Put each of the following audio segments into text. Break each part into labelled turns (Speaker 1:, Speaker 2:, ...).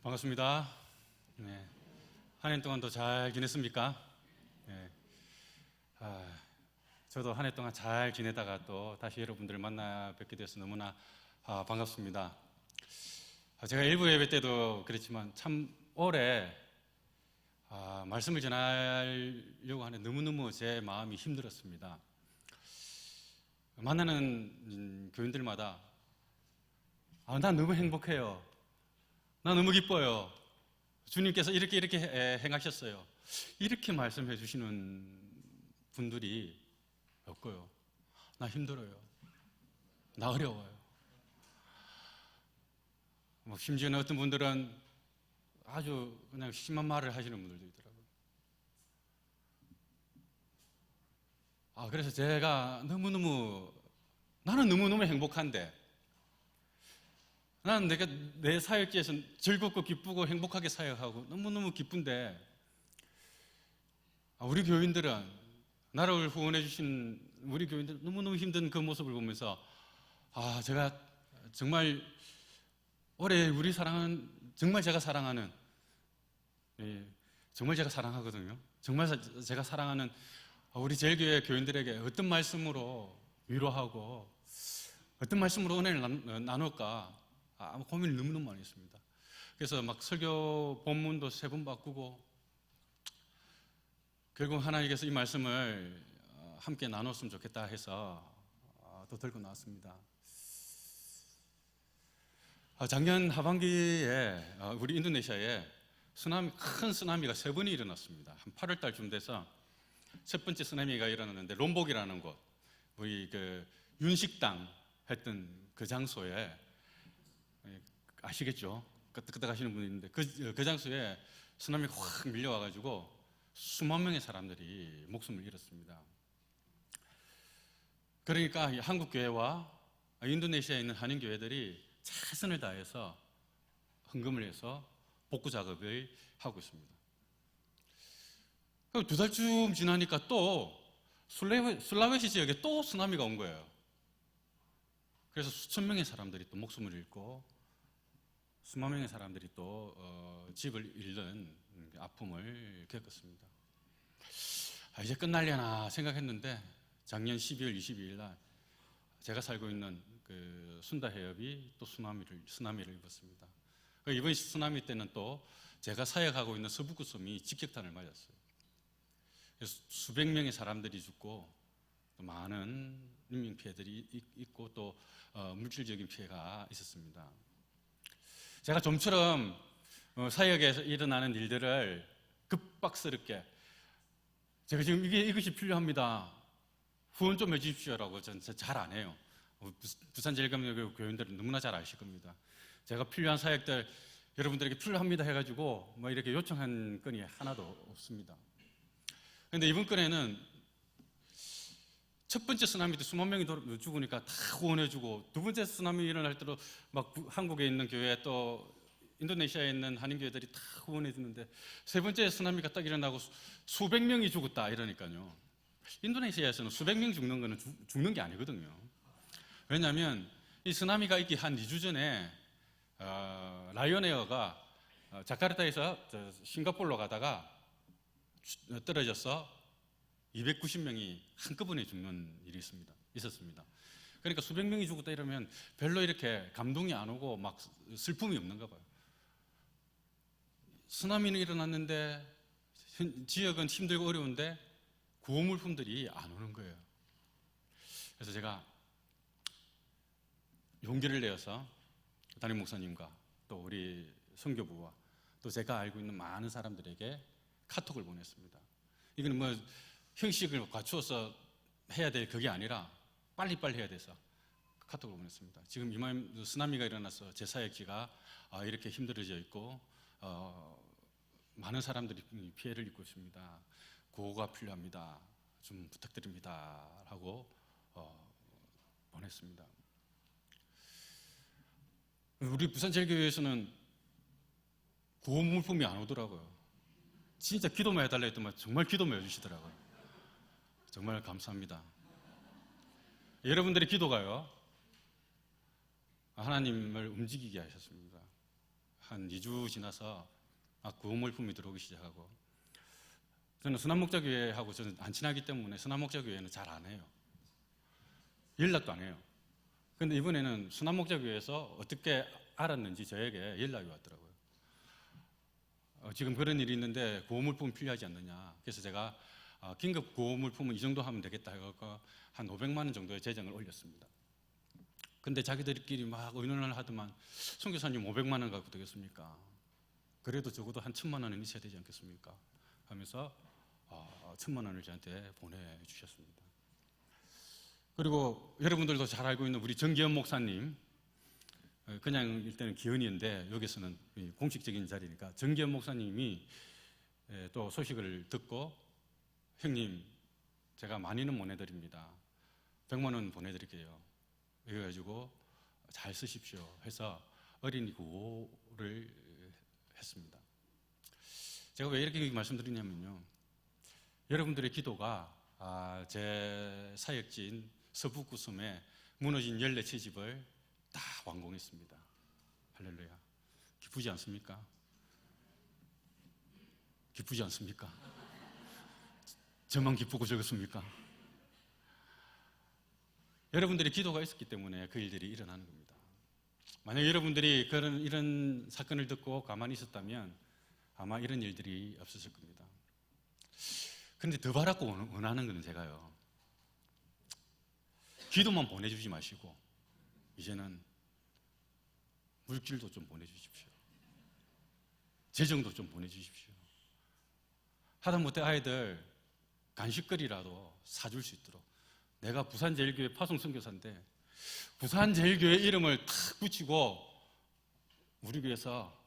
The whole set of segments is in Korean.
Speaker 1: 반갑습니다. 네. 한 해 동안도 잘 지냈습니까? 네. 저도 한 해 동안 잘 지내다가 또 다시 여러분들 만나 뵙게 돼서 너무나 반갑습니다. 제가 일부 예배 때도 그랬지만 참 올해 말씀을 전하려고 하는데 너무너무 제 마음이 힘들었습니다. 만나는 교인들마다 난 너무 행복해요. 나 너무 기뻐요. 주님께서 이렇게 행하셨어요. 이렇게 말씀해 주시는 분들이 없고요. 나 힘들어요. 나 어려워요. 심지어는 어떤 분들은 아주 그냥 심한 말을 하시는 분들도 있더라고요. 그래서 제가 나는 너무너무 행복한데, 나는 내 사역지에서 즐겁고 기쁘고 행복하게 사역하고 너무너무 기쁜데, 우리 교인들은, 나를 후원해 주신 우리 교인들 너무너무 힘든 그 모습을 보면서 제가 정말 올해 정말 제가 사랑하는, 정말 제가 사랑하거든요. 정말 제가 사랑하는 우리 제일교회 교인들에게 어떤 말씀으로 위로하고 어떤 말씀으로 은혜를 나눌까 고민을 너무너무 많이 했습니다. 그래서 막 설교 본문도 3번 바꾸고 결국 하나님께서 이 말씀을 함께 나눴으면 좋겠다 해서 또 들고 나왔습니다. 작년 하반기에 우리 인도네시아에 큰 쓰나미가 3번이 일어났습니다. 한 8월 달쯤 돼서 첫 번째 쓰나미가 일어났는데 롬복이라는 곳, 우리 그 윤식당 했던 그 장소에, 아시겠죠? 끄떡끄떡 하시는 분이 있는데 그 장소에 쓰나미가 확 밀려와가지고 수만 명의 사람들이 목숨을 잃었습니다. 그러니까 한국 교회와 인도네시아에 있는 한인 교회들이 최선을 다해서 헌금을 해서 복구 작업을 하고 있습니다. 2달쯤 지나니까 또 술라웨시 지역에 또 쓰나미가 온 거예요. 그래서 수천 명의 사람들이 또 목숨을 잃고 수만 명의 사람들이 또 집을 잃는 아픔을 겪었습니다. 이제 끝날려나 생각했는데 작년 12월 22일 날 제가 살고 있는 그 순다 해협이 또 쓰나미를 입었습니다. 이번 쓰나미 때는 또 제가 사역하고 있는 서북구 섬이 직격탄을 맞았어요. 그래서 수백 명의 사람들이 죽고 또 많은 인명 피해들이 있고 또 물질적인 피해가 있었습니다. 제가 좀처럼 사역에서 일어나는 일들을 급박스럽게 제가 지금 이것이 필요합니다. 후원 좀 해주십시오라고 저는 잘 안 해요. 부산제일감리교 교인들은 너무나 잘 아실 겁니다. 제가 필요한 사역들 여러분들에게 필요합니다 해가지고 이렇게 요청한 건이 하나도 없습니다. 그런데 이번 건에는 첫 번째 쓰나미 때 수만 명이 죽으니까 다 후원해주고, 두 번째 쓰나미 일어날 때도 막 한국에 있는 교회 또 인도네시아에 있는 한인교회들이 다 후원해주는데, 세 번째 쓰나미가 딱 일어나고 수백 명이 죽었다 이러니까요. 인도네시아에서는 수백 명 죽는 거는 죽는 게 아니거든요. 왜냐하면 이 쓰나미가 있기 한 2주 전에 라이언에어가 자카르타에서 싱가포르로 가다가 떨어져서 290명이 한꺼번에 죽는 일이 있었습니다. 그러니까 수백 명이 죽었다 이러면 별로 이렇게 감동이 안 오고 막 슬픔이 없는가 봐요. 쓰나미는 일어났는데 지역은 힘들고 어려운데 구호물품들이 안 오는 거예요. 그래서 제가 용기를 내어서 담임 목사님과 또 우리 선교부와 또 제가 알고 있는 많은 사람들에게 카톡을 보냈습니다. 이거는 형식을 갖추어서 해야 될 그게 아니라 빨리빨리 해야 돼서 카톡을 보냈습니다. 지금 이만 쓰나미가 일어나서 제 사역지가 이렇게 힘들어져 있고 많은 사람들이 피해를 입고 있습니다. 구호가 필요합니다. 좀 부탁드립니다. 하고 보냈습니다. 우리 부산제일교회에서는 구호 물품이 안 오더라고요. 진짜 기도만 해달라 했더니 정말 기도만 해주시더라고요. 정말 감사합니다. 여러분들의 기도가요, 하나님을 움직이게 하셨습니다. 한 2주 지나서 구호물품이 들어오기 시작하고, 저는 순환목자교회하고 저는 안 친하기 때문에 순환목자교회는 잘 안 해요. 연락도 안 해요. 근데 이번에는 순환목자교회에서 어떻게 알았는지 저에게 연락이 왔더라고요. 지금 그런 일이 있는데 구호물품 필요하지 않느냐. 그래서 제가 긴급 구호물품은 이 정도 하면 되겠다 해서 한 500만 원 정도의 재정을 올렸습니다. 근데 자기들끼리 막 의논을 하더만, 선교사님 500만 원 갖고 되겠습니까? 그래도 적어도 한 1,000만 원은 있어야 되지 않겠습니까? 하면서 1,000만 원을 저한테 보내주셨습니다. 그리고 여러분들도 잘 알고 있는 우리 정기현 목사님, 그냥 일단은 기현이인데 여기서는 공식적인 자리니까 정기현 목사님이 또 소식을 듣고, 형님 제가 많이는 못 내드립니다. 100만 원 보내드릴게요. 이래가지고 잘 쓰십시오 해서 어린이 구호를 했습니다. 제가 왜 이렇게 말씀드리냐면요, 여러분들의 기도가 제 사역지인 서북구섬에 무너진 14채집을 다 완공했습니다. 할렐루야. 기쁘지 않습니까? 기쁘지 않습니까? 저만 기쁘고 저겠습니까? 여러분들의 기도가 있었기 때문에 그 일들이 일어나는 겁니다. 만약 여러분들이 이런 사건을 듣고 가만히 있었다면 아마 이런 일들이 없었을 겁니다. 그런데 더 바라고 원하는 것은 제가요, 기도만 보내주지 마시고 이제는 물질도 좀 보내주십시오. 재정도 좀 보내주십시오. 하다못해 아이들 간식거리라도 사줄 수 있도록. 내가 부산제일교회 파송선교사인데 부산제일교회 이름을 탁 붙이고 우리 교회에서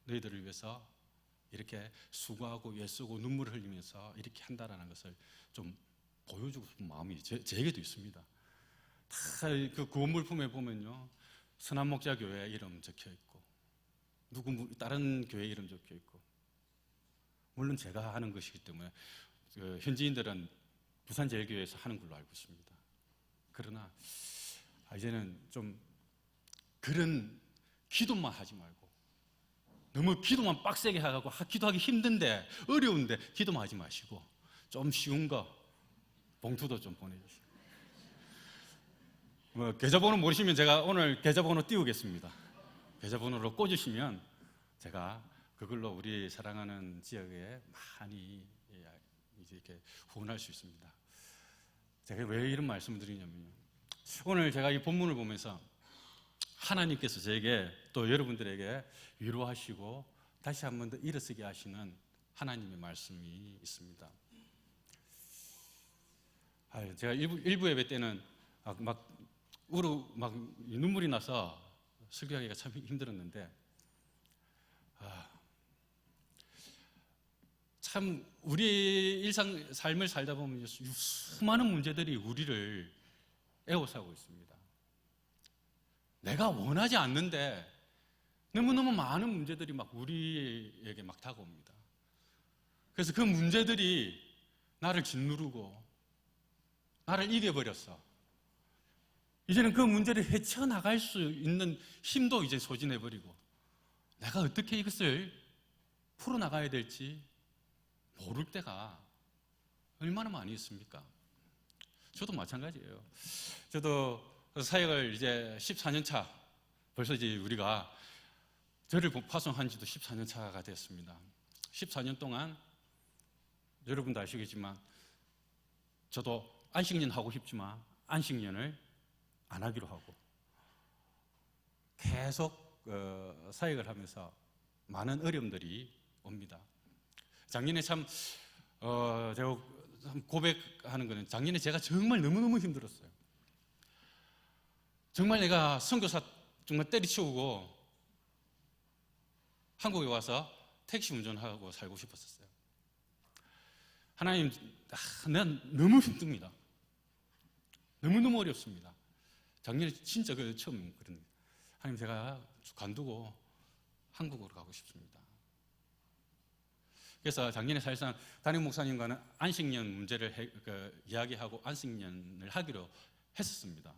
Speaker 1: 너희들을 위해서 이렇게 수고하고 애쓰고 눈물을 흘리면서 이렇게 한다라는 것을 좀 보여주고 싶은 마음이 제게도 있습니다. 다 그 구원물품에 보면요, 선한목자교회 이름 적혀 있고 다른 교회 이름 적혀 있고, 물론 제가 하는 것이기 때문에 현지인들은 부산제일교회에서 하는 걸로 알고 있습니다. 그러나 이제는 좀 그런 기도만 하지 말고, 너무 기도만 빡세게 하고 기도하기 힘든데 어려운데 기도만 하지 마시고 좀 쉬운 거 봉투도 좀 보내주시고, 계좌번호 모르시면 제가 오늘 계좌번호 띄우겠습니다. 계좌번호로 꽂으시면 제가 그걸로 우리 사랑하는 지역에 많이 이제 이렇게 후원할 수 있습니다. 제가 왜 이런 말씀을 드리냐면요, 오늘 제가 이 본문을 보면서 하나님께서 저에게 또 여러분들에게 위로하시고 다시 한 번 더 일어서게 하시는 하나님의 말씀이 있습니다. 제가 일부 예배 때는 막 눈물이 나서 설교하기가 참 힘들었는데, 참 우리 일상 삶을 살다 보면 수많은 문제들이 우리를 에워싸고 있습니다. 내가 원하지 않는데 너무너무 많은 문제들이 막 우리에게 막 다가옵니다. 그래서 그 문제들이 나를 짓누르고 나를 이겨버렸어. 이제는 그 문제를 헤쳐나갈 수 있는 힘도 이제 소진해버리고 내가 어떻게 이것을 풀어나가야 될지 모를 때가 얼마나 많이 있습니까? 저도 마찬가지예요. 저도 사역을 이제 14년 차, 벌써 이제 우리가 저를 파송한 지도 14년 차가 됐습니다. 14년 동안 여러분도 아시겠지만 저도 안식년 하고 싶지만 안식년을 안 하기로 하고 계속 사역을 하면서 많은 어려움들이 옵니다. 작년에 참 제가 고백하는 거는, 작년에 제가 정말 너무너무 힘들었어요. 정말 내가 선교사 정말 때리치우고 한국에 와서 택시 운전하고 살고 싶었어요. 하나님, 난 너무 힘듭니다. 너무너무 어렵습니다. 작년에 진짜 처음 그런, 하나님 제가 관두고 한국으로 가고 싶습니다. 그래서 작년에 사실상 담임 목사님과는 안식년 문제를 이야기하고 안식년을 하기로 했었습니다.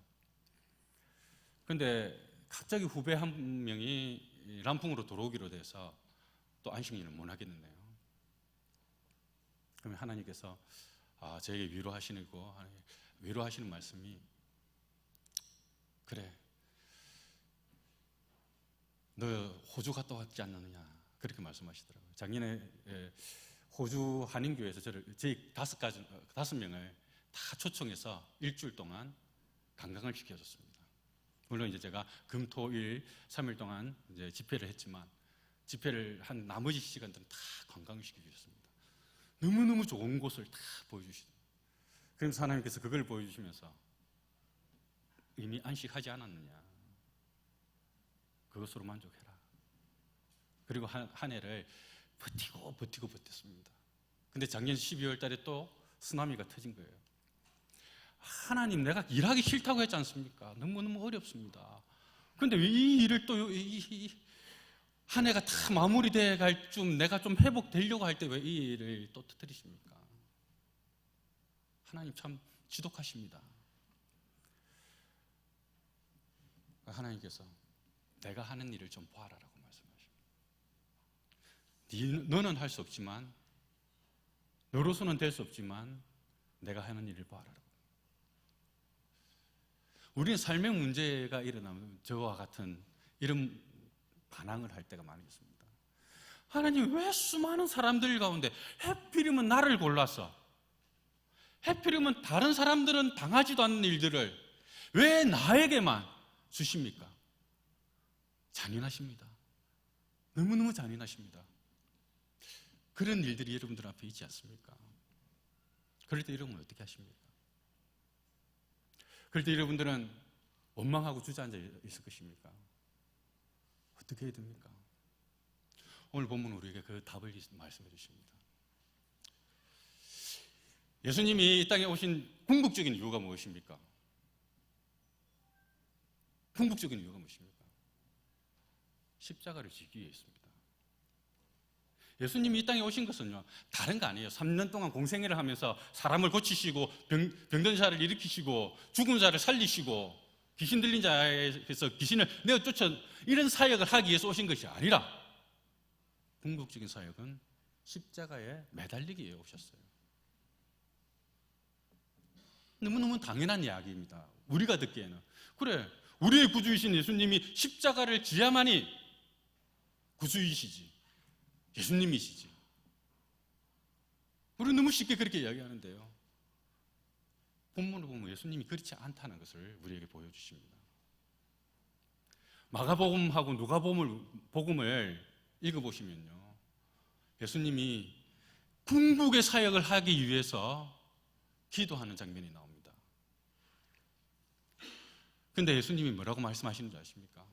Speaker 1: 그런데 갑자기 후배 한 명이 이 람풍으로 들어오기로 돼서 또 안식일을 못 하겠는데요. 그러면 하나님께서 저에게 위로하시는 말씀이, 그래, 너 호주 갔다 왔지 않느냐, 그렇게 말씀하시더라고요. 작년에 호주 한인교회에서 저희 5명을 다 초청해서 일주일 동안 관광을 시켜줬습니다. 물론 이제 제가 금, 토, 일 3일 동안 이제 집회를 했지만, 집회를 한 나머지 시간들은 다 관광을 시켜주셨습니다. 너무너무 좋은 곳을 다 보여주시더라고요. 그래서 하나님께서 그걸 보여주시면서 이미 안식하지 않았느냐, 그것으로 만족해라. 그리고 한 해를 버텼습니다. 근데 작년 12월 달에 또 쓰나미가 터진 거예요. 하나님, 내가 일하기 싫다고 했지 않습니까? 너무너무 어렵습니다. 그런데 왜 이 일을 또 한 해가 다 마무리돼 갈 쯤 내가 좀 회복되려고 할 때 왜 이 일을 또 터뜨리십니까? 하나님 참 지독하십니다. 하나님께서 내가 하는 일을 좀 봐라라고 말씀하십니다. 너는 할 수 없지만, 너로서는 될 수 없지만 내가 하는 일을 봐라라고. 우리는 삶의 문제가 일어나면 저와 같은 이런 반항을 할 때가 많이 있습니다. 하나님, 왜 수많은 사람들 가운데 하필이면 나를 골라서, 하필이면 다른 사람들은 당하지도 않는 일들을 왜 나에게만 주십니까? 잔인하십니다. 너무너무 잔인하십니다. 그런 일들이 여러분들 앞에 있지 않습니까? 그럴 때 여러분은 어떻게 하십니까? 그럴 때 여러분들은 원망하고 주저앉아 있을 것입니까? 어떻게 해야 됩니까? 오늘 본문은 우리에게 그 답을 말씀해 주십니다. 예수님이 이 땅에 오신 궁극적인 이유가 무엇입니까? 궁극적인 이유가 무엇입니까? 십자가를 지기 위해 있습니다. 예수님이 이 땅에 오신 것은요, 다른 거 아니에요. 3년 동안 공생애를 하면서 사람을 고치시고, 병든 자를 일으키시고, 죽은 자를 살리시고, 귀신 들린 자에서 귀신을 내어쫓아, 이런 사역을 하기 위해서 오신 것이 아니라, 궁극적인 사역은 십자가에 매달리기 위해 오셨어요. 너무너무 당연한 이야기입니다. 우리가 듣기에는. 그래, 우리의 구주이신 예수님이 십자가를 지야만이 구주이시지, 예수님이시지. 우리는 너무 쉽게 그렇게 이야기하는데요, 본문을 보면 예수님이 그렇지 않다는 것을 우리에게 보여주십니다. 마가복음하고 누가복음을 읽어보시면요, 예수님이 궁극의 사역을 하기 위해서 기도하는 장면이 나옵니다. 그런데 예수님이 뭐라고 말씀하시는 줄 아십니까?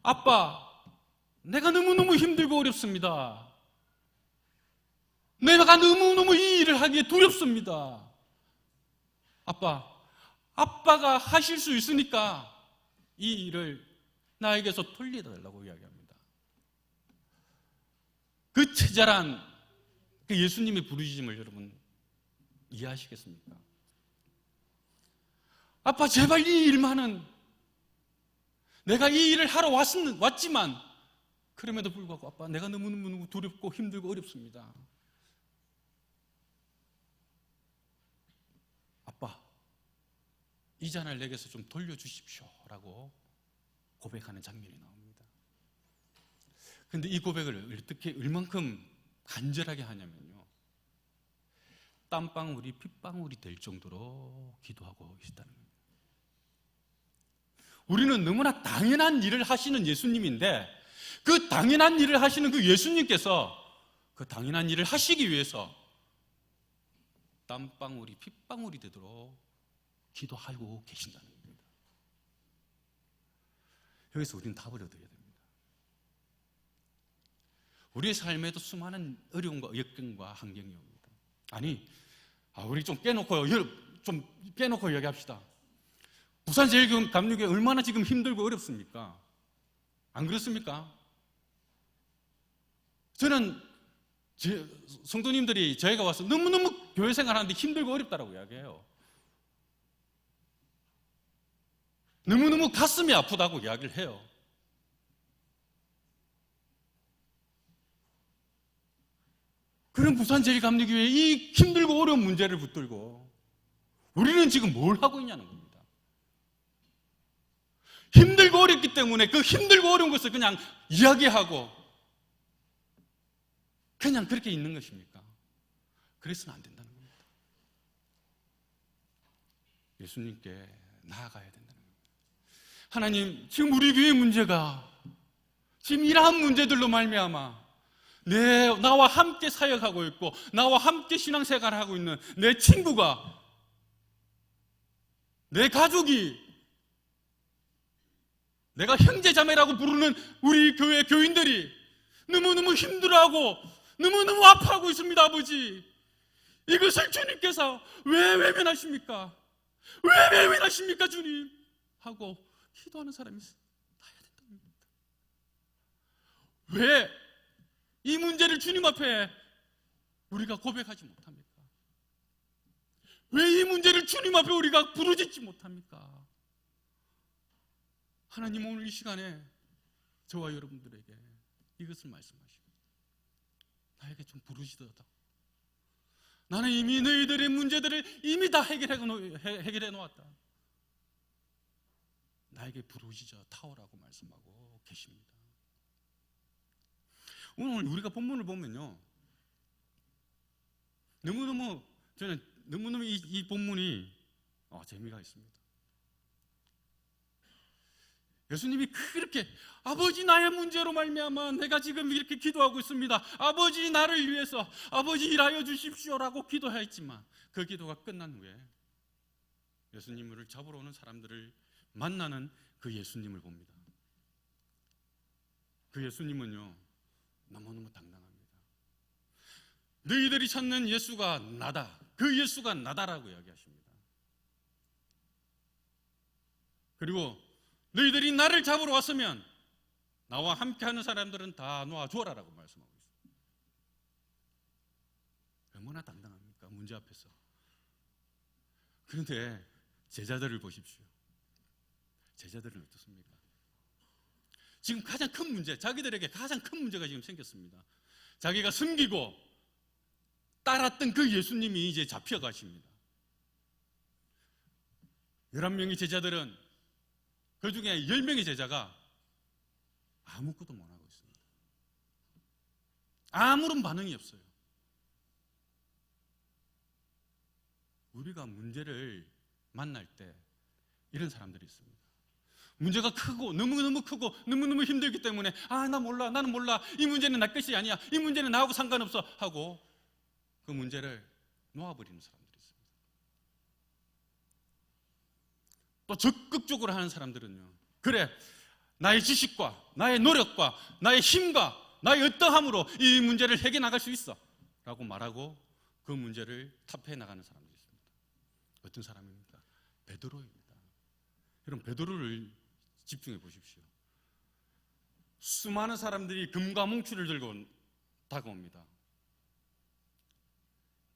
Speaker 1: 아빠, 내가 너무너무 힘들고 어렵습니다. 내가 너무너무 이 일을 하기에 두렵습니다. 아빠가 하실 수 있으니까 이 일을 나에게서 돌려달라고 이야기합니다. 그 처절한 그 예수님의 부르짖음을 여러분 이해하시겠습니까? 아빠, 제발 이 일만은, 내가 이 일을 하러 왔지만 그럼에도 불구하고 아빠, 내가 너무너무 두렵고 힘들고 어렵습니다. 아빠, 이 잔을 내게서 좀 돌려주십시오 라고 고백하는 장면이 나옵니다. 그런데 이 고백을 어떻게 얼만큼 간절하게 하냐면요, 땀방울이 핏방울이 될 정도로 기도하고 계시다는 겁니다. 우리는 너무나 당연한 일을 하시는 예수님인데, 그 당연한 일을 하시는 그 예수님께서 그 당연한 일을 하시기 위해서 땀방울이 핏방울이 되도록 기도하고 계신다는 겁니다. 여기서 우리는 답을 얻어야 됩니다. 우리의 삶에도 수많은 어려움과 역경과 환경이 옵니다. 아니, 우리 좀 깨놓고 이야기합시다. 부산제일교회 얼마나 지금 힘들고 어렵습니까? 안 그렇습니까? 저는 성도님들이 저희가 와서 너무너무 교회 생활하는데 힘들고 어렵다라고 이야기해요. 너무너무 가슴이 아프다고 이야기를 해요. 그런 부산제일감리교회에 이 힘들고 어려운 문제를 붙들고 우리는 지금 뭘 하고 있냐는 겁니다. 힘들고 어렵기 때문에 그 힘들고 어려운 것을 그냥 이야기하고 그냥 그렇게 있는 것입니까? 그래서는 안 된다는 겁니다. 예수님께 나아가야 된다는 겁니다. 하나님, 지금 우리 교회 문제가 지금 이러한 문제들로 말미암아 나와 함께 사역하고 있고 나와 함께 신앙생활을 하고 있는 내 친구가, 내 가족이, 내가 형제자매라고 부르는 우리 교회 교인들이 너무너무 힘들어하고 너무너무 아파하고 있습니다. 아버지, 이것을 주님께서 왜 외면하십니까? 왜 외면하십니까 주님? 하고 기도하는 사람이 나야 된다는 겁니다. 왜 이 문제를 주님 앞에 우리가 고백하지 못합니까? 왜 이 문제를 주님 앞에 우리가 부르짖지 못합니까? 하나님, 오늘 이 시간에 저와 여러분들에게 이것을 말씀하시고 나에게 좀 부르짖어다. 나는 이미 너희들의 문제들을 이미 다 해결해 놓았다. 나에게 부르짖어 타오라고 말씀하고 계십니다. 오늘 우리가 본문을 보면요, 저는 너무너무 이 본문이 재미가 있습니다. 예수님이 그렇게 아버지, 나의 문제로 말미암아 내가 지금 이렇게 기도하고 있습니다. 아버지, 나를 위해서 아버지 일하여 주십시오라고 기도했지만 그 기도가 끝난 후에 예수님을 잡으러 오는 사람들을 만나는 그 예수님을 봅니다. 그 예수님은요, 너무너무 당당합니다. 너희들이 찾는 예수가 나다. 그 예수가 나다라고 이야기하십니다. 그리고 너희들이 나를 잡으러 왔으면 나와 함께하는 사람들은 다 놓아주어라라고 말씀하고 있습니다. 얼마나 당당합니까? 문제 앞에서. 그런데 제자들을 보십시오. 제자들은 어떻습니까? 지금 가장 큰 문제, 자기들에게 가장 큰 문제가 지금 생겼습니다. 자기가 숨기고 따랐던 그 예수님이 이제 잡혀가십니다. 11명의 제자들은 그 중에 10명의 제자가 아무것도 못하고 있습니다. 아무런 반응이 없어요. 우리가 문제를 만날 때 이런 사람들이 있습니다. 문제가 크고 너무너무 크고 너무너무 힘들기 때문에 나 몰라, 나는 몰라, 이 문제는 나 것이 아니야, 이 문제는 나하고 상관없어 하고 그 문제를 놓아버리는 사람들이 있습니다. 또 적극적으로 하는 사람들은요, 그래, 나의 지식과 나의 노력과 나의 힘과 나의 어떠함으로 이 문제를 해결해 나갈 수 있어 라고 말하고 그 문제를 타파해 나가는 사람들이 있습니다. 어떤 사람입니까? 베드로입니다. 여러분, 베드로를 집중해 보십시오. 수많은 사람들이 금과 몽추를 들고 다가옵니다.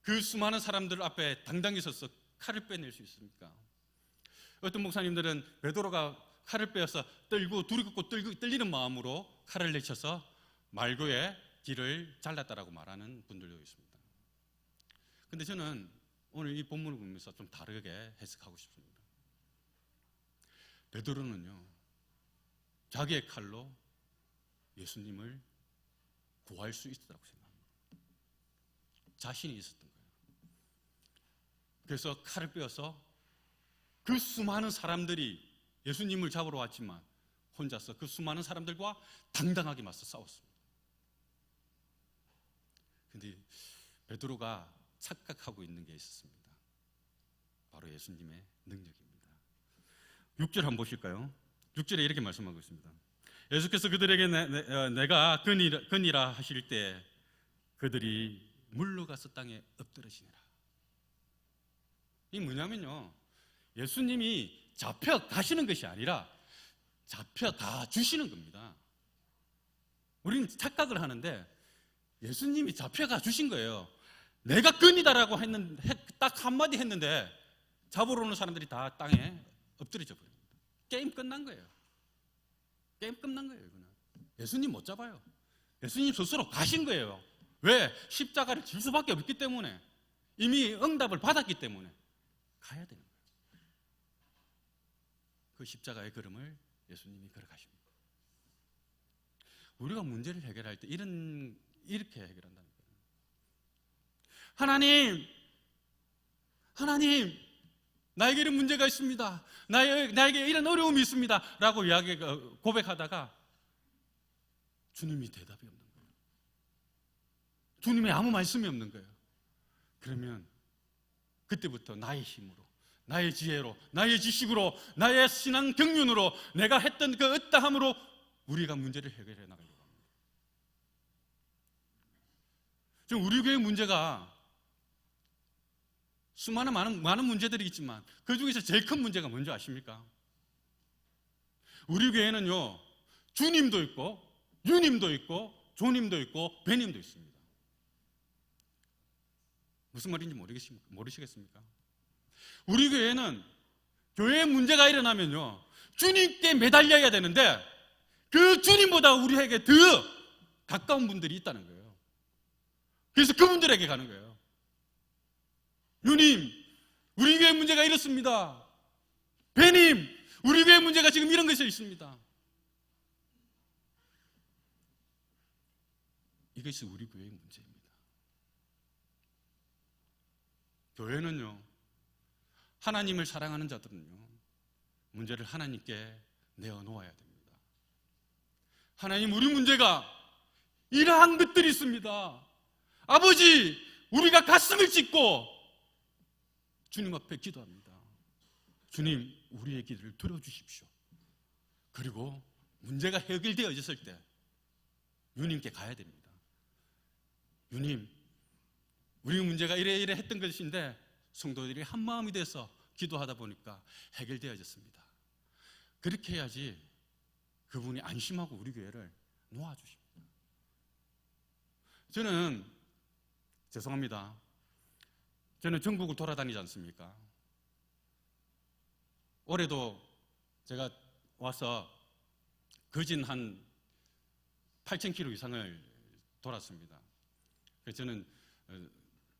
Speaker 1: 그 수많은 사람들 앞에 당당히 서서 칼을 빼낼 수 있습니까? 어떤 목사님들은 베드로가 칼을 빼어서 두리고 떨리는 마음으로 칼을 내쳐서 말고의 길을 잘랐다라고 말하는 분들도 있습니다. 그런데 저는 오늘 이 본문을 보면서 좀 다르게 해석하고 싶습니다. 베드로는요, 자기의 칼로 예수님을 구할 수 있었다고 생각합니다. 자신이 있었던 거예요. 그래서 칼을 빼어서 그 수많은 사람들이 예수님을 잡으러 왔지만 혼자서 그 수많은 사람들과 당당하게 맞서 싸웠습니다. 그런데 베드로가 착각하고 있는 게 있었습니다. 바로 예수님의 능력입니다. 6절 한번 보실까요? 6절에 이렇게 말씀하고 있습니다. 예수께서 그들에게 내가 그니라 하실 때 그들이 물러가서 땅에 엎드러지니라. 이게 뭐냐면요, 예수님이 잡혀가시는 것이 아니라 잡혀가 주시는 겁니다. 우리는 착각을 하는데 예수님이 잡혀가 주신 거예요. 내가 끈이다라고 딱 한마디 했는데 잡으러 오는 사람들이 다 땅에 엎드려져 버립니다. 게임 끝난 거예요. 게임 끝난 거예요. 이거는. 예수님 못 잡아요. 예수님 스스로 가신 거예요. 왜? 십자가를 질 수밖에 없기 때문에, 이미 응답을 받았기 때문에 가야 되는 거예요. 그 십자가의 걸음을 예수님이 걸어가십니다. 우리가 문제를 해결할 때 이렇게 해결한다는 거예요. 하나님, 나에게 이런 문제가 있습니다. 나에게 이런 어려움이 있습니다. 라고 고백하다가 주님이 대답이 없는 거예요. 주님의 아무 말씀이 없는 거예요. 그러면 그때부터 나의 힘으로, 나의 지혜로, 나의 지식으로, 나의 신앙 경륜으로, 내가 했던 그 어떠함으로 우리가 문제를 해결해 나가려고 합니다. 지금 우리 교회 문제가 수많은 많은 문제들이 있지만 그 중에서 제일 큰 문제가 뭔지 아십니까? 우리 교회는요, 주님도 있고 유님도 있고 조님도 있고 배님도 있습니다. 무슨 말인지 모르시겠습니까? 우리 교회는 교회에 문제가 일어나면요, 주님께 매달려야 되는데 그 주님보다 우리에게 더 가까운 분들이 있다는 거예요. 그래서 그분들에게 가는 거예요. 유님, 우리 교회 문제가 이렇습니다. 배님, 우리 교회 문제가 지금 이런 것이 있습니다. 이것이 우리 교회의 문제입니다. 교회는요, 하나님을 사랑하는 자들은요, 문제를 하나님께 내어놓아야 됩니다. 하나님, 우리 문제가 이러한 것들이 있습니다. 아버지, 우리가 가슴을 찢고 주님 앞에 기도합니다. 주님, 우리의 기도를 들어주십시오. 그리고 문제가 해결되어졌을 때 유님께 가야 됩니다. 유님, 우리 문제가 이래 했던 것인데 성도들이 한 마음이 돼서 기도하다 보니까 해결되어졌습니다. 그렇게 해야지 그분이 안심하고 우리 교회를 놓아주십니다. 저는 죄송합니다. 저는 전국을 돌아다니지 않습니까? 올해도 제가 와서 거진 한 8,000km 이상을 돌았습니다. 그래서 저는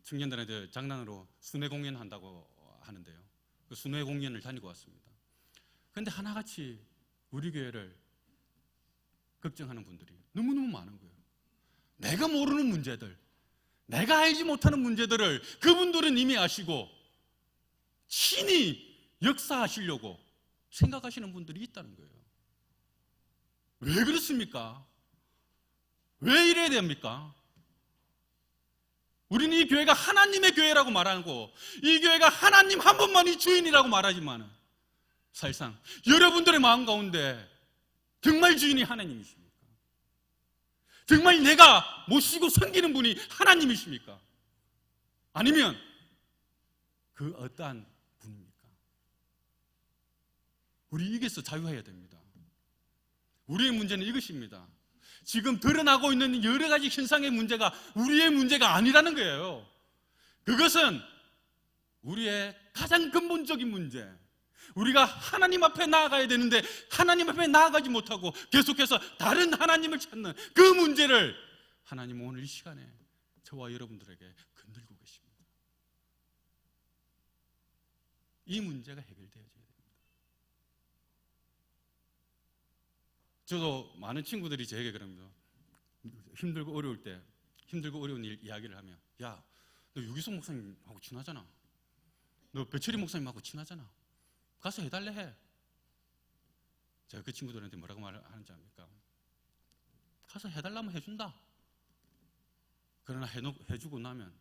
Speaker 1: 청년들한테 장난으로 순회 공연 한다고 하는데요. 그 순회 공연을 다니고 왔습니다. 그런데 하나같이 우리 교회를 걱정하는 분들이 너무너무 많은 거예요. 내가 모르는 문제들, 내가 알지 못하는 문제들을 그분들은 이미 아시고 친히 역사하시려고 생각하시는 분들이 있다는 거예요. 왜 그렇습니까? 왜 이래야 됩니까? 우리는 이 교회가 하나님의 교회라고 말하고 이 교회가 하나님 한 분만이 주인이라고 말하지만 사실상 여러분들의 마음 가운데 정말 주인이 하나님이십니까? 정말 내가 모시고 섬기는 분이 하나님이십니까? 아니면 그 어떠한 분입니까? 우리 이게서 자유해야 됩니다. 우리의 문제는 이것입니다. 지금 드러나고 있는 여러 가지 현상의 문제가 우리의 문제가 아니라는 거예요. 그것은 우리의 가장 근본적인 문제, 우리가 하나님 앞에 나아가야 되는데 하나님 앞에 나아가지 못하고 계속해서 다른 하나님을 찾는 그 문제를 하나님은 오늘 이 시간에 저와 여러분들에게 건들고 계십니다. 이 문제가 해결되어져야 됩니다. 저도 많은 친구들이 저에게 그럽니다. 힘들고 어려울 때, 힘들고 어려운 일 이야기를 하면, 야, 너 유기성 목사님하고 친하잖아. 너 배철이 목사님하고 친하잖아. 가서 해달래 해. 제가 그 친구들한테 뭐라고 말하는지 압니까? 가서 해달라면 해준다. 그러나 해주고 나면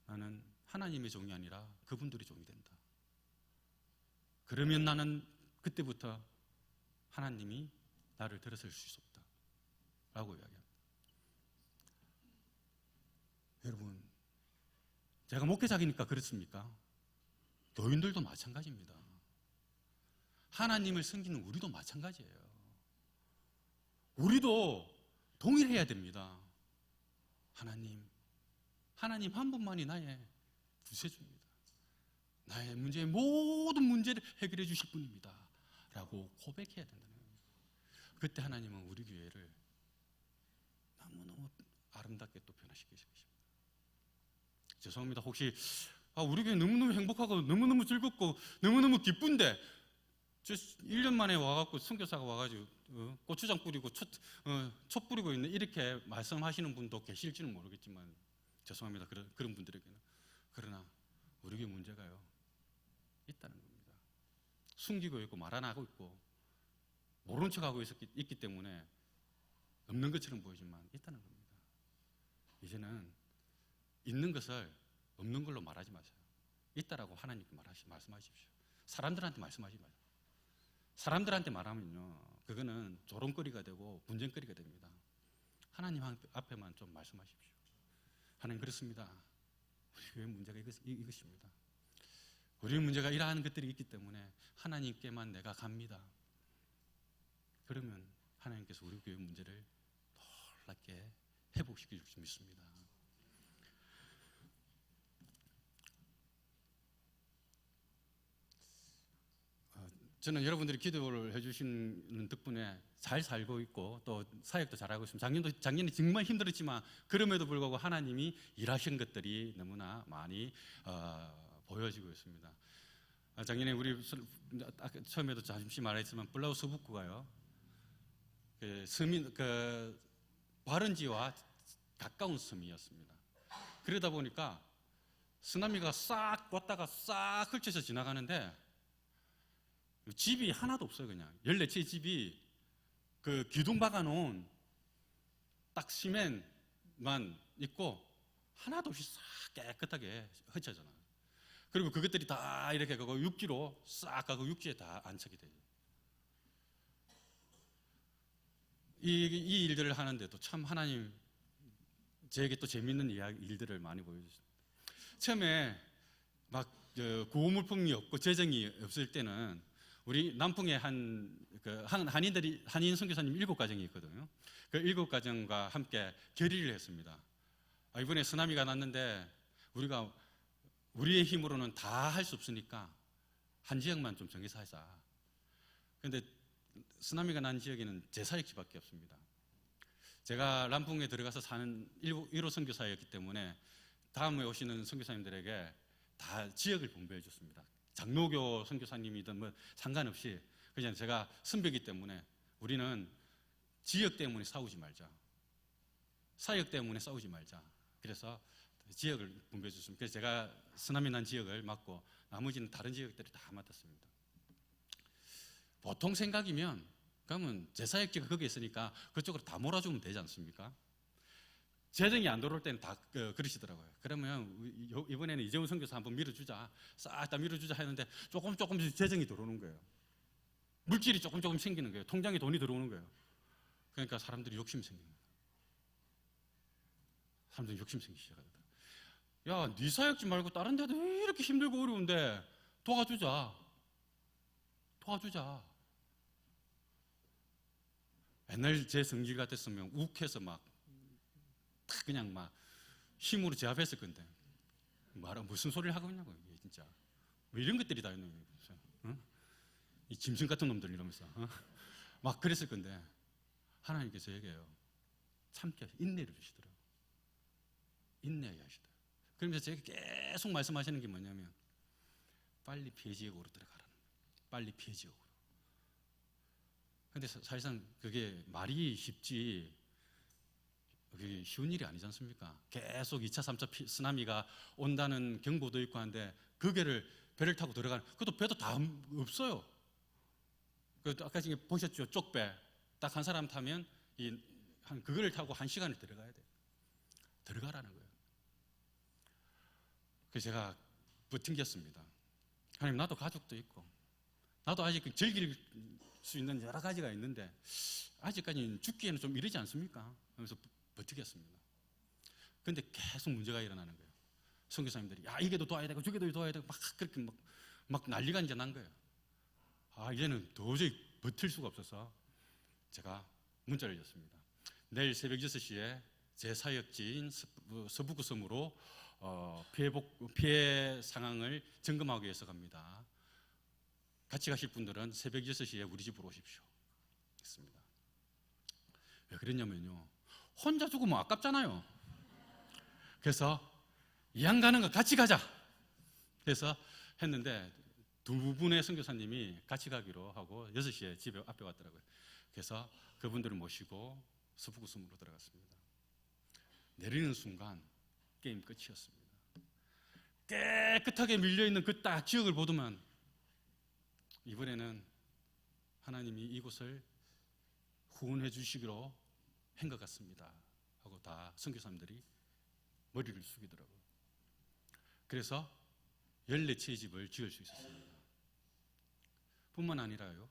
Speaker 1: 나는 하나님의 종이 아니라 그분들의 종이 된다. 그러면 나는 그때부터 하나님이 나를 들어설 수 없다 라고 이야기합니다. 여러분, 제가 목회자이니까 그렇습니까? 교인들도 마찬가지입니다. 하나님을 섬기는 우리도 마찬가지예요. 우리도 동일해야 됩니다. 하나님 한 분만이 나의 구세주입니다. 나의 문제의 모든 문제를 해결해 주실 분입니다 라고 고백해야 된다는 거예요. 그때 하나님은 우리 교회를 너무너무 아름답게 또 변하십니다. 말씀하시고 계십니다. 죄송합니다. 혹시 우리 교회 너무너무 행복하고 너무너무 즐겁고 너무너무 기쁜데 저 1년 만에 와갖고 선교사가 와가지고 고추장 뿌리고 촛 뿌리고 있는 이렇게 말씀하시는 분도 계실지는 모르겠지만 죄송합니다. 그런 분들에게는. 그러나 우리 교회 문제가요 있다는 겁니다. 숨기고 있고 말 안 하고 있고 모른 척하고 있기 때문에 없는 것처럼 보이지만 있다는 겁니다. 이제는 있는 것을 없는 걸로 말하지 마세요. 있다라고 하나님께 말씀하십시오. 사람들한테 말씀하지 마세요. 사람들한테 말하면요 그거는 조롱거리가 되고 분쟁거리가 됩니다. 하나님 앞에만 좀 말씀하십시오. 하나님 그렇습니다. 우리 교회 문제가 이것입니다. 우리 문제가 이러한 것들이 있기 때문에 하나님께만 내가 갑니다. 그러면 하나님께서 우리 교회 문제를 놀랍게 회복시켜 줄 수 믿습니다. 저는 여러분들이 기도를 해주시는 덕분에 잘 살고 있고 또 사역도 잘하고 있습니다. 작년에 정말 힘들었지만 그럼에도 불구하고 하나님이 일하신 것들이 너무나 많이 보여지고 있습니다. 작년에 우리 처음에도 잠시 말했지만 블라우 서북구가요 바른지와 가까운 섬이었습니다. 그러다 보니까 쓰나미가 싹 왔다가 싹 펼쳐서 지나가는데 집이 하나도 없어요. 그냥 14채 집이 그 기둥 박아놓은 딱 시멘만 있고 하나도 없이 싹 깨끗하게 흩어져요. 그리고 그것들이 다 이렇게 가고 육지로 싹 가고 육지에 다 안착이 돼요. 이 일들을 하는데도 참 하나님 저에게 또 재밌는 일들을 많이 보여주셨어요. 처음에 막 구호물품이 없고 재정이 없을 때는 우리 남풍에 한인 선교사님 7가정이 있거든요. 그 7가정과 함께 결의를 했습니다. 이번에 쓰나미가 났는데 우리가 우리의 힘으로는 다 할 수 없으니까 한 지역만 좀 정해서 하자. 그런데 쓰나미가 난 지역에는 제 사역지밖에 없습니다. 제가 람풍에 들어가서 사는 1호 선교사였기 때문에 다음에 오시는 선교사님들에게 다 지역을 분배해 줬습니다. 장로교 선교사님이든 뭐 상관없이 그냥 제가 선배이기 때문에 우리는 지역 때문에 싸우지 말자. 사역 때문에 싸우지 말자. 그래서 지역을 분배해 줬습니다. 그래서 제가 쓰나미 난 지역을 맡고 나머지는 다른 지역들이 다 맡았습니다. 보통 생각이면 그러면 제 사역지가 거기 있으니까 그쪽으로 다 몰아주면 되지 않습니까? 재정이 안 들어올 때는 다 그러시더라고요. 그러면 이번에는 이재훈 선교사 한번 밀어주자. 싹 다 밀어주자 했는데 조금씩 재정이 들어오는 거예요. 물질이 조금 생기는 거예요. 통장에 돈이 들어오는 거예요. 그러니까 사람들이 욕심이 생깁니다. 사람들이 욕심 생기기 시작하더라고요. 야, 네 사역지 말고 다른 데도 이렇게 힘들고 어려운데 도와주자. 옛날 제 성질 같았으면 욱해서 그냥 힘으로 제압했을 건데 무슨 소리를 하고 있냐고 진짜 뭐 이런 것들이 다 있는 거예요. 어? 이 짐승 같은 놈들 이러면서 막 그랬을 건데 하나님께서 저에게요 참게 인내를 주시더라고요. 인내해야 하시더라고요. 그러면서 제가 계속 말씀하시는 게 뭐냐면 빨리 피해지역으로 들어가라는 거예요. 빨리 피해지역으로. 근데 사실상 그게 말이 쉽지 그게 쉬운 일이 아니지 않습니까? 계속 2차, 3차 쓰나미가 온다는 경보도 있고 한데 거기를 배를 타고 들어가는 그것도 배도 다 없어요. 아까 지금 보셨죠? 쪽배 딱 한 사람 타면 그거를 타고 1시간을 들어가야 돼요. 들어가라는 거예요. 그래서 제가 버틴겼습니다. 하나님 나도 가족도 있고 나도 아직 즐길 수 있는 여러 가지가 있는데 아직까지 죽기에는 좀 이르지 않습니까? 그래서 버티겠습니다. 그런데 계속 문제가 일어나는 거예요. 선교사님들이 야 이게도 도와야 되고 저게도 도와야 되고 막 그렇게 막 난리가 이제 난 거예요. 이제는 도저히 버틸 수가 없어서 제가 문자를 줬습니다. 내일 새벽 6시에 제 사역지인 서북구 섬으로 피해 상황을 점검하기 위해서 갑니다. 같이 가실 분들은 새벽 6시에 우리 집으로 오십시오. 했습니다. 왜 그랬냐면요. 혼자 죽으면 아깝잖아요. 그래서 이왕 가는 거 같이 가자. 그래서 했는데 두 분의 선교사님이 같이 가기로 하고 6시에 집에 앞에 왔더라고요. 그래서 그분들을 모시고 서부구섬으로 들어갔습니다. 내리는 순간 게임 끝이었습니다. 깨끗하게 밀려있는 그 딱 지역을 보더만 이번에는 하나님이 이곳을 후원해 주시기로 한 것 같습니다 하고 다 선교사님들이 머리를 숙이더라고요. 그래서 14채의 집을 지을 수 있었습니다. 뿐만 아니라요,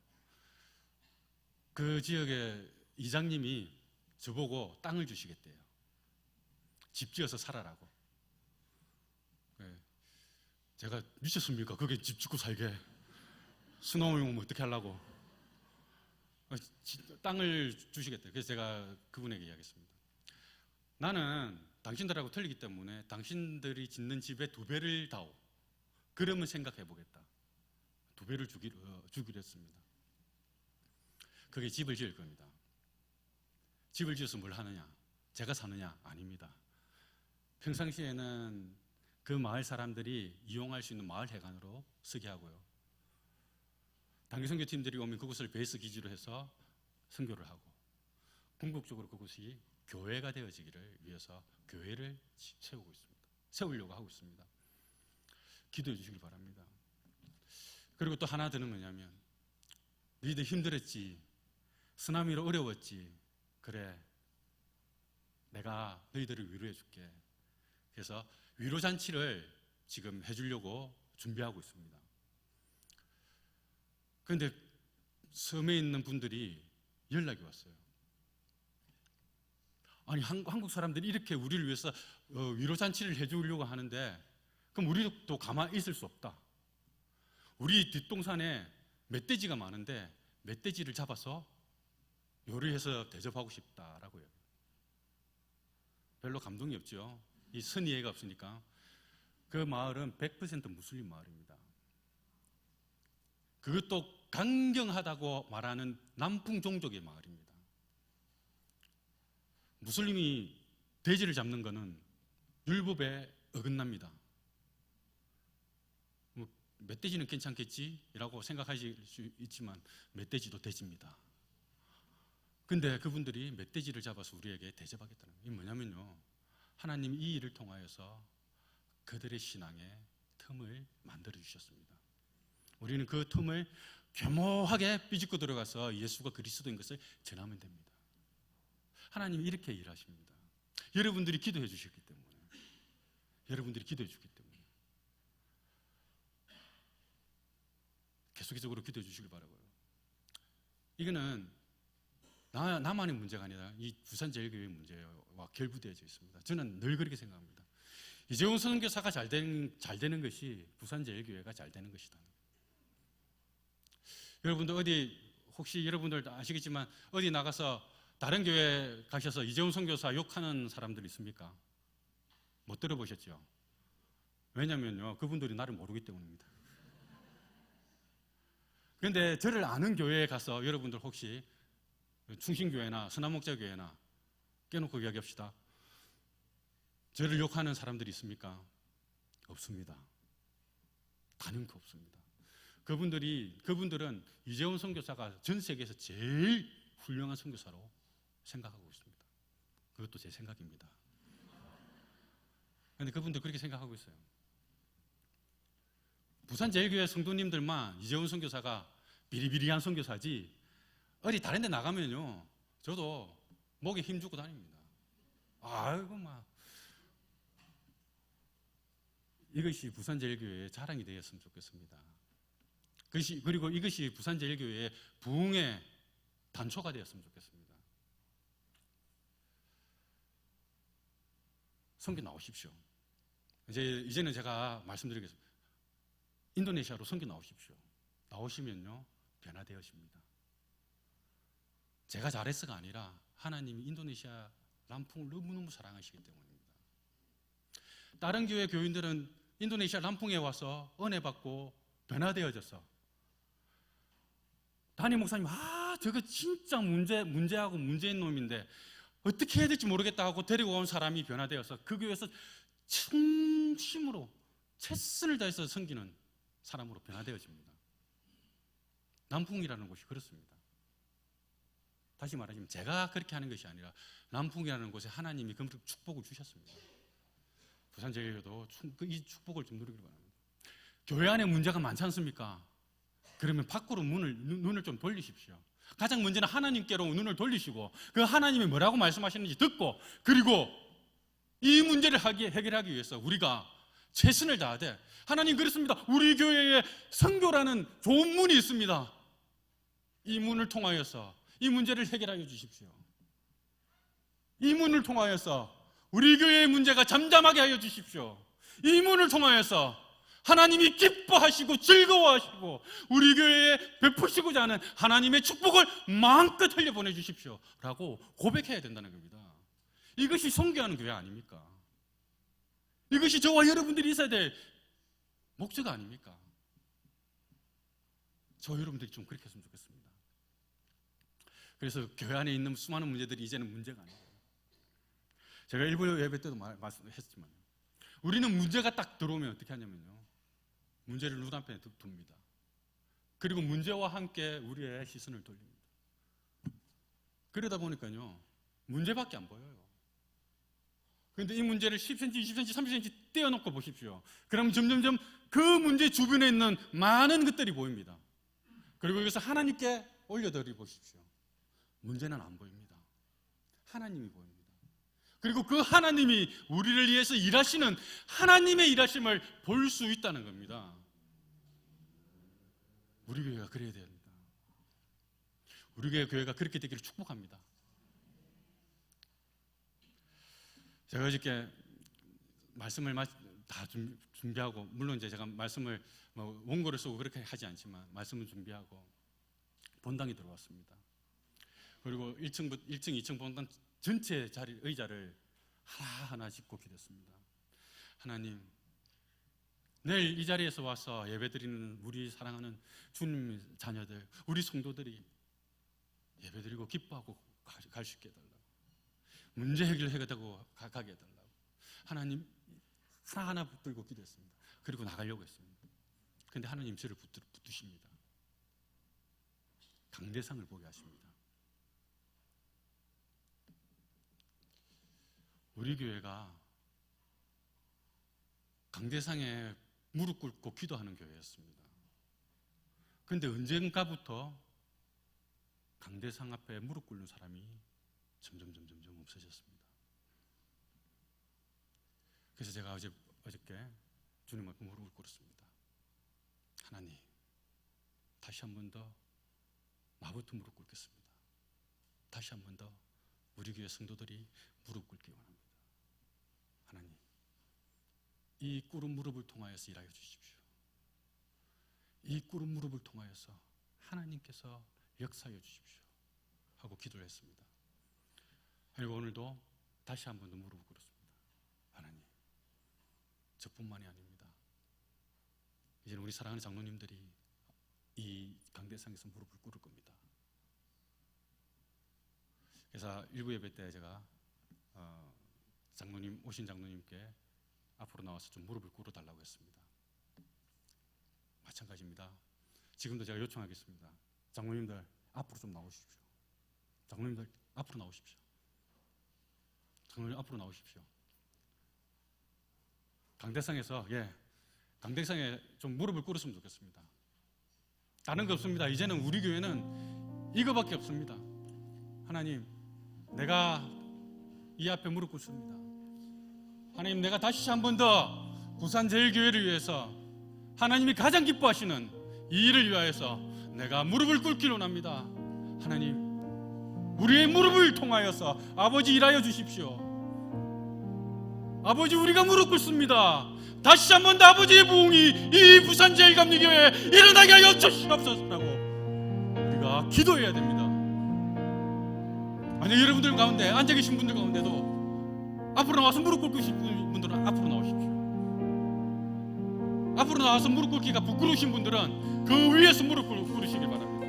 Speaker 1: 그 지역의 이장님이 저보고 땅을 주시겠대요. 집 지어서 살아라고. 네. 제가 미쳤습니까? 그게 집 짓고 살게. 수나무 오면 어떻게 하려고. 땅을 주시겠대요. 그래서 제가 그분에게 이야기했습니다. 나는 당신들하고 틀리기 때문에 당신들이 짓는 집의 2배를 다오. 그러면 생각해 보겠다. 2배를 주기로 했습니다. 그게 집을 지을 겁니다. 집을 지어서 뭘 하느냐? 제가 사느냐? 아닙니다. 평상시에는 그 마을 사람들이 이용할 수 있는 마을 회관으로 쓰게 하고요. 단기 선교팀들이 오면 그곳을 베이스 기지로 해서 선교를 하고, 궁극적으로 그곳이 교회가 되어지기를 위해서 교회를 세우고 있습니다. 세우려고 하고 있습니다. 기도해 주시길 바랍니다. 그리고 또 하나 더는 뭐냐면, 너희들 힘들었지, 쓰나미로 어려웠지, 그래 내가 너희들을 위로해 줄게. 그래서 위로잔치를 지금 해주려고 준비하고 있습니다. 그런데 섬에 있는 분들이 연락이 왔어요. 아니, 한국 사람들이 이렇게 우리를 위해서 위로잔치를 해주려고 하는데 그럼 우리도 가만히 있을 수 없다. 우리 뒷동산에 멧돼지가 많은데 멧돼지를 잡아서 요리해서 대접하고 싶다라고요. 별로 감동이 없죠. 이 선의예가 없으니까. 그 마을은 100% 무슬림 마을입니다. 그것도 강경하다고 말하는 남풍 종족의 마을입니다. 무슬림이 돼지를 잡는 것은 율법에 어긋납니다. 멧돼지는 괜찮겠지라고 생각하실 수 있지만 멧돼지도 돼지입니다. 근데 그분들이 멧돼지를 잡아서 우리에게 대접하겠다는 거예요. 이게 뭐냐면요, 하나님이 이 일을 통하여서 그들의 신앙에 틈을 만들어 주셨습니다. 우리는 그 틈을 겸허하게 삐집고 들어가서 예수가 그리스도인 것을 전하면 됩니다. 하나님이 이렇게 일하십니다. 여러분들이 기도해 주셨기 때문에, 여러분들이 기도해 주기 때문에 계속적으로 기도해 주시길 바라고요. 이거는 나만의 문제가 아니라 이 부산제일교회의 문제와 결부되어져 있습니다. 저는 늘 그렇게 생각합니다. 이재훈 선교사가 잘 되는 것이 부산제일교회가 잘 되는 것이다. 여러분들 혹시 여러분들 아시겠지만 어디 나가서 다른 교회 가셔서 이재훈 선교사 욕하는 사람들 있습니까? 못 들어보셨죠? 왜냐면요, 그분들이 나를 모르기 때문입니다. 그런데 저를 아는 교회에 가서 여러분들 혹시 충신교회나 선한목자교회나 깨놓고 이야기합시다. 저를 욕하는 사람들이 있습니까? 없습니다. 단연코 없습니다. 그분들은 이재훈 선교사가 전 세계에서 제일 훌륭한 선교사로 생각하고 있습니다. 그것도 제 생각입니다. 그런데 그분들 그렇게 생각하고 있어요. 부산제일교회 성도님들만 이재훈 선교사가 비리비리한 선교사지, 어디 다른 데 나가면요, 저도 목에 힘주고 다닙니다. 아이고, 이것이 부산제일교회의 자랑이 되었으면 좋겠습니다. 그리고 이것이 부산제일교회의 부흥의 단초가 되었으면 좋겠습니다. 선교 나오십시오. 이제는 제가 말씀드리겠습니다. 인도네시아로 선교 나오십시오. 나오시면요, 변화되어집니다. 제가 잘해서가 아니라 하나님이 인도네시아 람풍을 너무너무 사랑하시기 때문입니다. 다른 교회 교인들은 인도네시아 람풍에 와서 은혜 받고 변화되어져서 담임 목사님, 저거 진짜 문제하고 문제인 놈인데 어떻게 해야 될지 모르겠다 하고 데리고 온 사람이 변화되어서 그 교회에서 충심으로 최선을 다해서 섬기는 사람으로 변화되어집니다. 남풍이라는 곳이 그렇습니다. 다시 말하자면 제가 그렇게 하는 것이 아니라 남풍이라는 곳에 하나님이 그 축복을 주셨습니다. 부산제일교회도 이 축복을 좀 누리길 바랍니다. 교회 안에 문제가 많지 않습니까? 그러면 밖으로 눈을 좀 돌리십시오. 가장 먼저는 하나님께로 눈을 돌리시고 그 하나님이 뭐라고 말씀하시는지 듣고, 그리고 이 문제를 해결하기 위해서 우리가 최선을 다하되, 하나님 그렇습니다. 우리 교회에 선교라는 좋은 문이 있습니다. 이 문을 통하여서 이 문제를 해결하여 주십시오. 이 문을 통하여서 우리 교회의 문제가 잠잠하게 하여 주십시오. 이 문을 통하여서 하나님이 기뻐하시고 즐거워하시고 우리 교회에 베푸시고자 하는 하나님의 축복을 마음껏 흘려보내 주십시오 라고 고백해야 된다는 겁니다. 이것이 선교하는 교회 아닙니까? 이것이 저와 여러분들이 있어야 될 목적 아닙니까? 저 여러분들이 좀 그렇게 했으면 좋겠습니다. 그래서 교회 안에 있는 수많은 문제들이 이제는 문제가 아니에요. 제가 일부 예배 때도 말씀했지만, 우리는 문제가 딱 들어오면 어떻게 하냐면요, 문제를 눈앞에 둡니다. 그리고 문제와 함께 우리의 시선을 돌립니다. 그러다 보니까요, 문제밖에 안 보여요. 그런데 이 문제를 10cm, 20cm, 30cm 떼어놓고 보십시오. 그럼 점점점 그 문제 주변에 있는 많은 것들이 보입니다. 그리고 여기서 하나님께 올려드려 보십시오. 문제는 안 보입니다. 하나님이 보입니다. 그리고 그 하나님이 우리를 위해서 일하시는 하나님의 일하심을 볼 수 있다는 겁니다. 우리 교회가 그래야 됩니다. 우리 교회가 그렇게 되기를 축복합니다. 제가 어저께 말씀을 다 준비하고, 물론 이제 제가 말씀을 원고를 쓰고 그렇게 하지 않지만 말씀을 준비하고 본당에 들어왔습니다. 그리고 1층, 2층 본당 전체 의자를 하나하나 짚고 기도했습니다. 하나님, 내일 이 자리에서 와서 예배드리는 우리 사랑하는 주님의 자녀들, 우리 성도들이 예배드리고 기뻐하고 갈 수 있게 해달라고, 문제 해결하고 가게 해달라고 하나님 하나하나 붙들고 기도했습니다. 그리고 나가려고 했습니다. 그런데 하나님 저를 붙드십니다. 강대상을 보게 하십니다. 우리 교회가 강대상에 무릎 꿇고 기도하는 교회였습니다. 그런데 언젠가부터 강대상 앞에 무릎 꿇는 사람이 점점 없어졌습니다. 그래서 제가 어저께 주님 앞에 무릎을 꿇었습니다. 하나님, 다시 한 번 더 나부터 무릎 꿇겠습니다. 다시 한 번 더 우리 교회 성도들이 무릎 꿇기 원합니다. 하나님, 이 꿇은 무릎을 통하여서 일하여 주십시오. 이 꿇은 무릎을 통하여서 하나님께서 역사하여 주십시오 하고 기도를 했습니다. 그리고 오늘도 다시 한 번 더 무릎을 꿇었습니다. 하나님, 저뿐만이 아닙니다. 이제는 우리 사랑하는 장로님들이 이 강대상에서 무릎을 꿇을 겁니다. 그래서 일부 예배 때 제가 오신 장로님께 앞으로 나와서 좀 무릎을 꿇어달라고 했습니다. 마찬가지입니다. 지금도 제가 요청하겠습니다. 장로님들 앞으로 좀 나오십시오. 장로님들 앞으로 나오십시오. 장로님 앞으로 나오십시오. 강대상에서 강대상에 좀 무릎을 꿇었으면 좋겠습니다. 다른 거 없습니다. 이제는 우리 교회는 이거밖에 없습니다. 하나님, 내가 이 앞에 무릎 꿇습니다. 하나님, 내가 다시 한 번 더 부산제일교회를 위해서 하나님이 가장 기뻐하시는 이 일을 위하여서 내가 무릎을 꿇기를 원합니다. 하나님, 우리의 무릎을 통하여서 아버지 일하여 주십시오. 아버지, 우리가 무릎 꿇습니다. 다시 한 번 더 아버지의 부흥이 이 부산제일감리교회에 일어나게 하여 주시옵소서라고 우리가 기도해야 됩니다. 만약 여러분들 가운데, 앉아 계신 분들 가운데도 앞으로 나와서 무릎 꿇고 싶은 분들은 앞으로 나오십시오. 앞으로 나와서 무릎 꿇기가 부끄러우신 분들은 그 위에서 무릎 꿇으시길 바랍니다.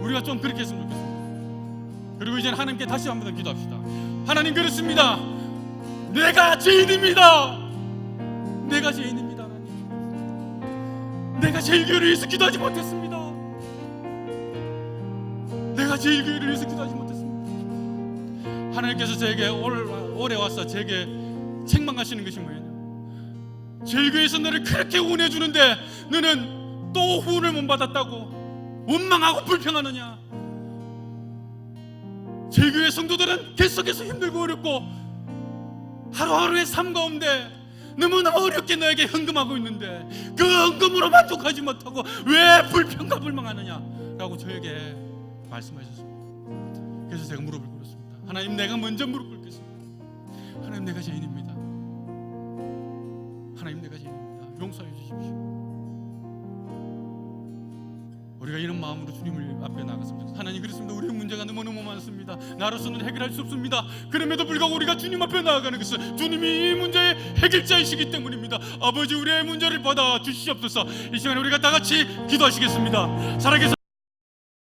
Speaker 1: 우리가 좀 그렇게 했으면 좋겠습니다. 그리고 이제는 하나님께 다시 한 번 더 기도합시다. 하나님, 그렇습니다. 내가 죄인입니다. 내가 죄인입니다. 하나님, 내가 제일 교회를 위해서 기도하지 못했습니다. 내가 제일 교회를 위해서 기도하지 못했습니다. 하나님께서 제게 올해 와서 제게 책망하시는 것이 뭐냐면, 제일 교회에서 너를 그렇게 후원해주는데 너는 또 후원을 못 받았다고 원망하고 불평하느냐. 제일 교회 성도들은 계속해서 힘들고 어렵고 하루하루의 삶 가운데 너무나 어렵게 너에게 헌금하고 있는데 그 헌금으로 만족하지 못하고 왜 불평과 불망하느냐 라고 저에게 말씀하셨습니다. 그래서 제가 무릎을 꿇었습니다. 하나님, 내가 먼저 무릎 꿇겠습니다. 하나님, 내가 죄인입니다. 하나님, 내가 죄인입니다. 용서해 주십시오. 우리가 이런 마음으로 주님을 앞에 나갔습니다. 하나님, 그렇습니다. 우리의 문제가 너무너무 많습니다. 나로서는 해결할 수 없습니다. 그럼에도 불구하고 우리가 주님 앞에 나아가는 것은 주님이 이 문제의 해결자이시기 때문입니다. 아버지, 우리의 문제를 받아 주시옵소서. 이 시간에 우리가 다 같이 기도하시겠습니다. 살아계신